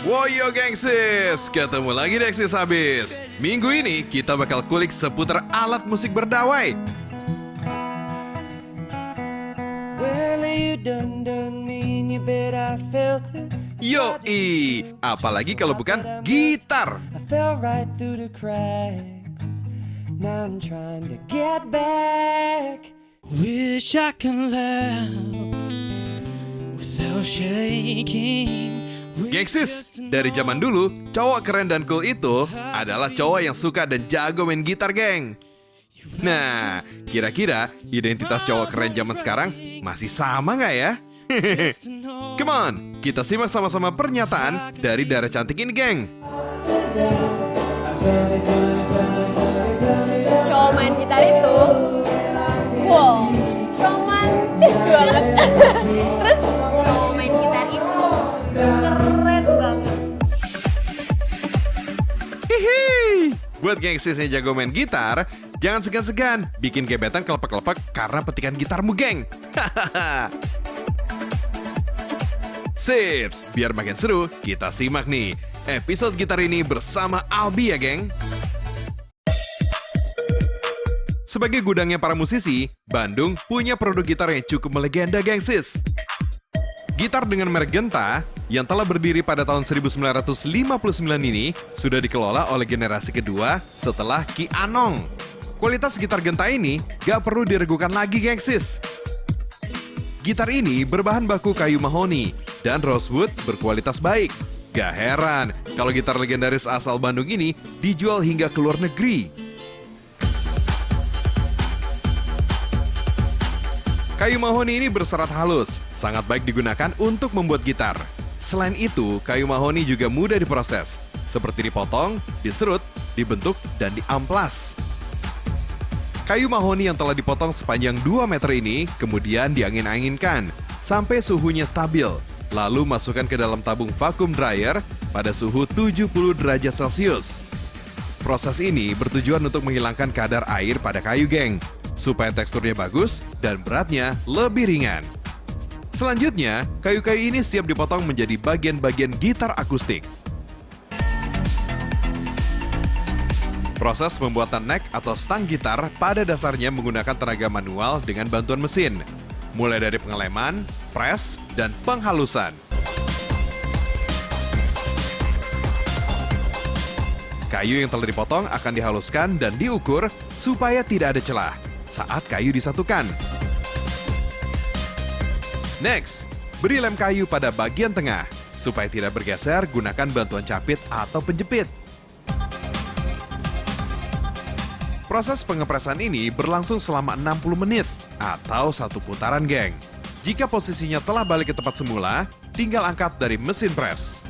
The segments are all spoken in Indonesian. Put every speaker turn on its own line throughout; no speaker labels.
Woyo gengsis, ketemu lagi di Eksis Habis. Minggu ini kita bakal kulik seputar alat musik berdawai. Yoi, apalagi kalau bukan gitar.
Wish I can laugh without shaking.
Gengsis, dari zaman dulu, cowok keren dan cool itu adalah cowok yang suka dan jago main gitar, geng. Nah, kira-kira identitas cowok keren zaman sekarang masih sama nggak ya? Come on, kita simak sama-sama pernyataan dari Dara cantik ini, geng.
Cowok main gitar itu, wow, romantis banget. Terus cowok main gitar itu keren banget.
Hihi. Buat gengsis yang jago main gitar, jangan segan-segan bikin gebetan kelepek-kelepek karena petikan gitarmu, geng. Sips, biar makin seru, kita simak nih episode gitar ini bersama Albi ya, geng. Sebagai gudangnya para musisi, Bandung punya produk gitar yang cukup melegenda, gengsis. Gitar dengan merek Genta yang telah berdiri pada tahun 1959 ini sudah dikelola oleh generasi kedua setelah Ki Anong. Kualitas gitar Genta ini gak perlu diragukan lagi, gengsis. Gitar ini berbahan baku kayu mahoni dan rosewood berkualitas baik. Gak heran kalau gitar legendaris asal Bandung ini dijual hingga ke luar negeri. Kayu mahoni ini berserat halus, sangat baik digunakan untuk membuat gitar. Selain itu, kayu mahoni juga mudah diproses, seperti dipotong, diserut, dibentuk, dan diamplas. Kayu mahoni yang telah dipotong sepanjang 2 meter ini kemudian diangin-anginkan sampai suhunya stabil, lalu masukkan ke dalam tabung vacuum dryer pada suhu 70 derajat Celcius. Proses ini bertujuan untuk menghilangkan kadar air pada kayu, geng, supaya teksturnya bagus dan beratnya lebih ringan. Selanjutnya, kayu-kayu ini siap dipotong menjadi bagian-bagian gitar akustik. Proses pembuatan neck atau stang gitar pada dasarnya menggunakan tenaga manual dengan bantuan mesin, mulai dari pengeleman, press, dan penghalusan. Kayu yang telah dipotong akan dihaluskan dan diukur supaya tidak ada celah saat kayu disatukan. Next, beri lem kayu pada bagian tengah. Supaya tidak bergeser, gunakan bantuan capit atau penjepit. Proses pengepresan ini berlangsung selama 60 menit atau 1 putaran, geng. Jika posisinya telah balik ke tempat semula, tinggal angkat dari mesin press.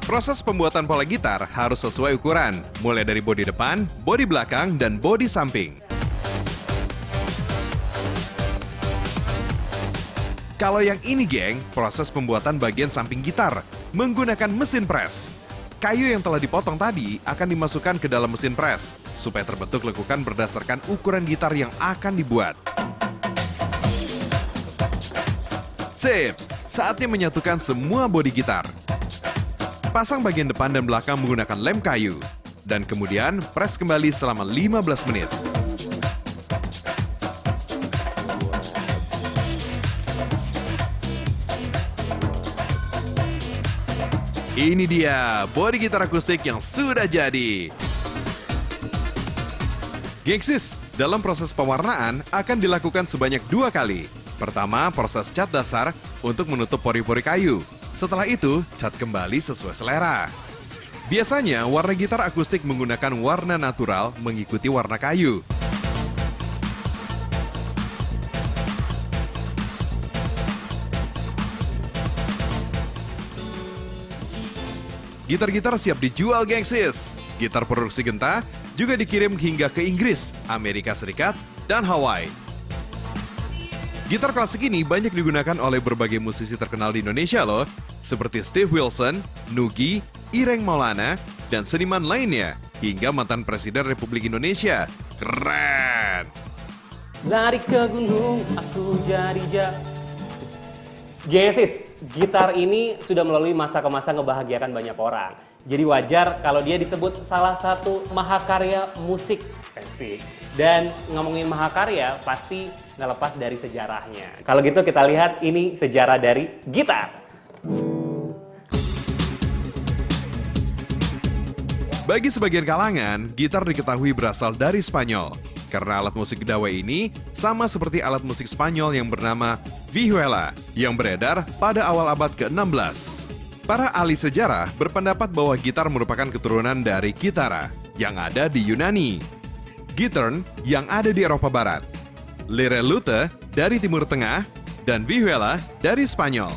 Proses pembuatan pola gitar harus sesuai ukuran, mulai dari bodi depan, bodi belakang, dan bodi samping. Kalau yang ini, geng, proses pembuatan bagian samping gitar menggunakan mesin press. Kayu yang telah dipotong tadi akan dimasukkan ke dalam mesin press supaya terbentuk lekukan berdasarkan ukuran gitar yang akan dibuat. Sips, saatnya menyatukan semua bodi gitar. Pasang bagian depan dan belakang menggunakan lem kayu, dan kemudian press kembali selama 15 menit. Ini dia, bodi gitar akustik yang sudah jadi. Gengsis, dalam proses pewarnaan akan dilakukan sebanyak 2 kali. Pertama, proses cat dasar untuk menutup pori-pori kayu. Setelah itu, cat kembali sesuai selera. Biasanya, warna gitar akustik menggunakan warna natural mengikuti warna kayu. Gitar-gitar siap dijual, gengsis. Gitar produksi Genta juga dikirim hingga ke Inggris, Amerika Serikat, dan Hawaii. Gitar klasik ini banyak digunakan oleh berbagai musisi terkenal di Indonesia loh, seperti Steve Wilson, Nugi, Ireng Maulana, dan seniman lainnya, hingga mantan Presiden Republik Indonesia. Keren!
Lari ke gunung, aku jadi
Genesis, gitar ini sudah melalui masa ke masa ngebahagiakan banyak orang. Jadi wajar kalau dia disebut salah satu mahakarya musik. Asik. Dan ngomongin mahakarya pasti nggak lepas dari sejarahnya. Kalau gitu kita lihat ini sejarah dari gitar.
Bagi sebagian kalangan, gitar diketahui berasal dari Spanyol. Karena alat musik dawai ini sama seperti alat musik Spanyol yang bernama vihuela yang beredar pada awal abad ke-16. Para ahli sejarah berpendapat bahwa gitar merupakan keturunan dari kitara yang ada di Yunani, gitarn yang ada di Eropa Barat, lire lute dari Timur Tengah, dan vihuela dari Spanyol.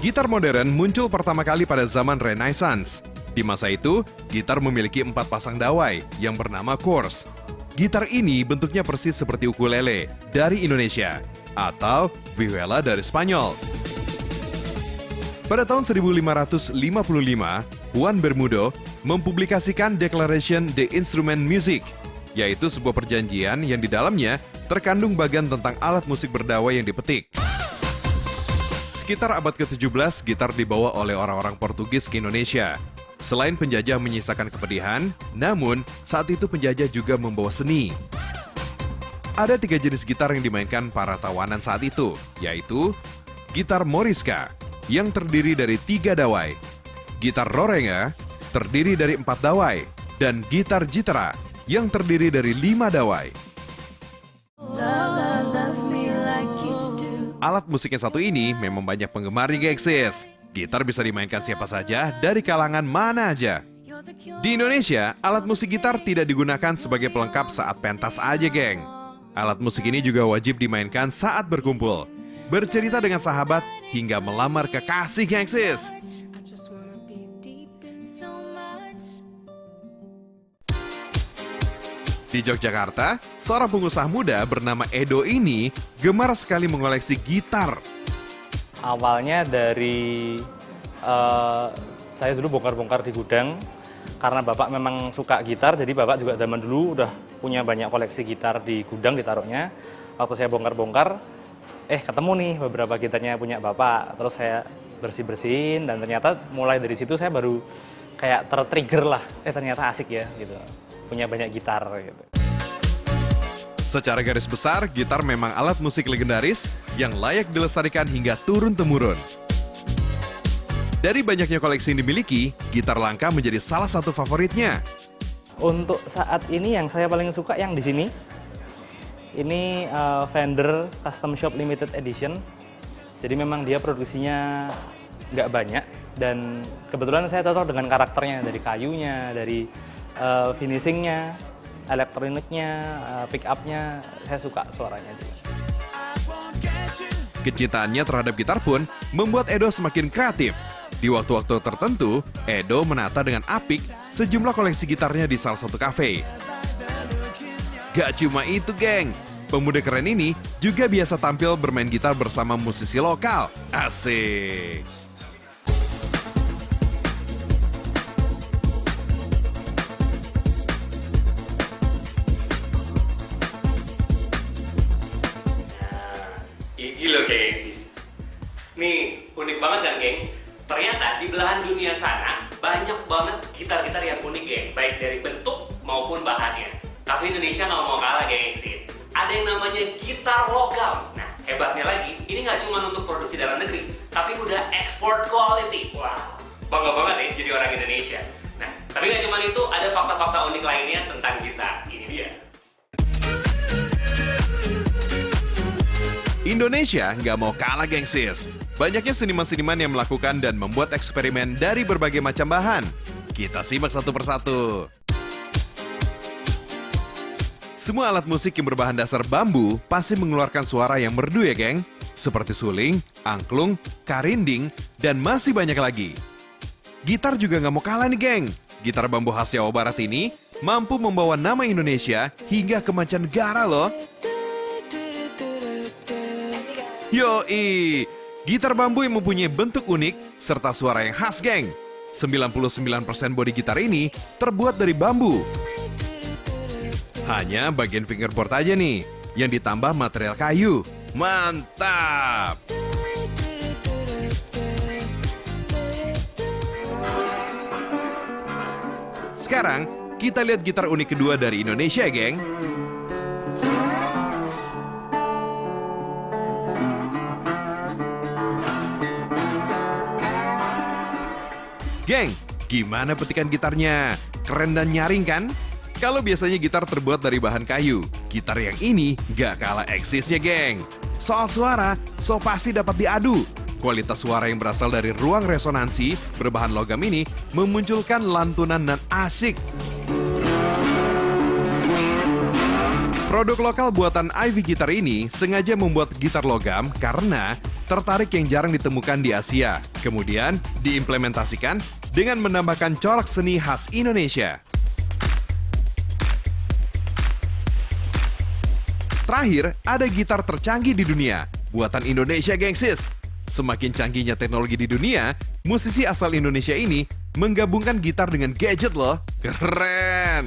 Gitar modern muncul pertama kali pada zaman Renaissance. Di masa itu, gitar memiliki 4 pasang dawai yang bernama chords. Gitar ini bentuknya persis seperti ukulele dari Indonesia atau vihuela dari Spanyol. Pada tahun 1555, Juan Bermudo mempublikasikan Declaration de Instrument Music, yaitu sebuah perjanjian yang di dalamnya terkandung bagian tentang alat musik berdawai yang dipetik. Sekitar abad ke-17, gitar dibawa oleh orang-orang Portugis ke Indonesia. Selain penjajah menyisakan kepedihan, namun saat itu penjajah juga membawa seni. Ada 3 jenis gitar yang dimainkan para tawanan saat itu, yaitu gitar Morisca yang terdiri dari 3 dawai, gitar Rorenga terdiri dari 4 dawai, dan gitar Jitara yang terdiri dari 5 dawai. Alat musik yang satu ini memang banyak penggemarnya, gengsis. Gitar bisa dimainkan siapa saja dari kalangan mana aja. Di Indonesia, alat musik gitar tidak digunakan sebagai pelengkap saat pentas aja, geng. Alat musik ini juga wajib dimainkan saat berkumpul, bercerita dengan sahabat, hingga melamar kekasih, gengsis. Di Yogyakarta, seorang pengusaha muda bernama Edo ini gemar sekali mengoleksi gitar.
Awalnya dari saya dulu bongkar-bongkar di gudang. Karena bapak memang suka gitar, jadi bapak juga zaman dulu udah punya banyak koleksi gitar di gudang ditaruhnya. Waktu saya bongkar-bongkar, ketemu nih beberapa gitarnya punya bapak. Terus saya bersih-bersihin dan ternyata mulai dari situ saya baru kayak tertrigger lah. Ternyata asik ya gitu, punya banyak gitar gitu.
Secara garis besar, gitar memang alat musik legendaris yang layak dilestarikan hingga turun-temurun. Dari banyaknya koleksi yang dimiliki, gitar langka menjadi salah satu favoritnya.
Untuk saat ini yang saya paling suka yang di sini. Ini Fender Custom Shop Limited Edition. Jadi memang dia produksinya nggak banyak dan kebetulan saya cocok dengan karakternya, dari kayunya, dari finishingnya, elektroniknya, pick up-nya, saya suka suaranya juga.
Kecintaannya terhadap gitar pun membuat Edo semakin kreatif. Di waktu-waktu tertentu, Edo menata dengan apik sejumlah koleksi gitarnya di salah satu kafe. Gak cuma itu, geng. Pemuda keren ini juga biasa tampil bermain gitar bersama musisi lokal. Asik.
Ini loh, gengsis. Nih, unik banget kan, geng? Ternyata di belahan dunia sana banyak banget gitar-gitar yang unik, geng. Baik dari bentuk maupun bahannya. Tapi Indonesia nggak mau kalah, gengsis. Ada yang namanya gitar logam. Nah, hebatnya lagi, ini nggak cuma untuk produksi dalam negeri, tapi udah export quality. Wah, bangga banget ya jadi orang Indonesia. Nah, tapi nggak cuma itu, ada fakta-fakta unik lainnya tentang gitar. Ini dia.
Indonesia nggak mau kalah, gengsis. Banyaknya seniman-seniman yang melakukan dan membuat eksperimen dari berbagai macam bahan. Kita simak satu persatu. Semua alat musik yang berbahan dasar bambu pasti mengeluarkan suara yang merdu ya, geng. Seperti suling, angklung, karinding, dan masih banyak lagi. Gitar juga nggak mau kalah nih, geng. Gitar bambu khas Jawa Barat ini mampu membawa nama Indonesia hingga ke mancanegara loh. Yoi, gitar bambu yang mempunyai bentuk unik serta suara yang khas, geng. 99% bodi gitar ini terbuat dari bambu. Hanya bagian fingerboard aja nih yang ditambah material kayu. Mantap! Sekarang, kita lihat gitar unik kedua dari Indonesia, geng. Geng, gimana petikan gitarnya? Keren dan nyaring kan? Kalau biasanya gitar terbuat dari bahan kayu, gitar yang ini gak kalah eksisnya, geng. Soal suara, so pasti dapat diadu. Kualitas suara yang berasal dari ruang resonansi berbahan logam ini memunculkan lantunan dan asik. Produk lokal buatan Ivy Gitar ini sengaja membuat gitar logam karena tertarik yang jarang ditemukan di Asia. Kemudian diimplementasikan dengan menambahkan corak seni khas Indonesia. Terakhir, ada gitar tercanggih di dunia, buatan Indonesia, gengsis. Semakin canggihnya teknologi di dunia, musisi asal Indonesia ini menggabungkan gitar dengan gadget loh. Keren!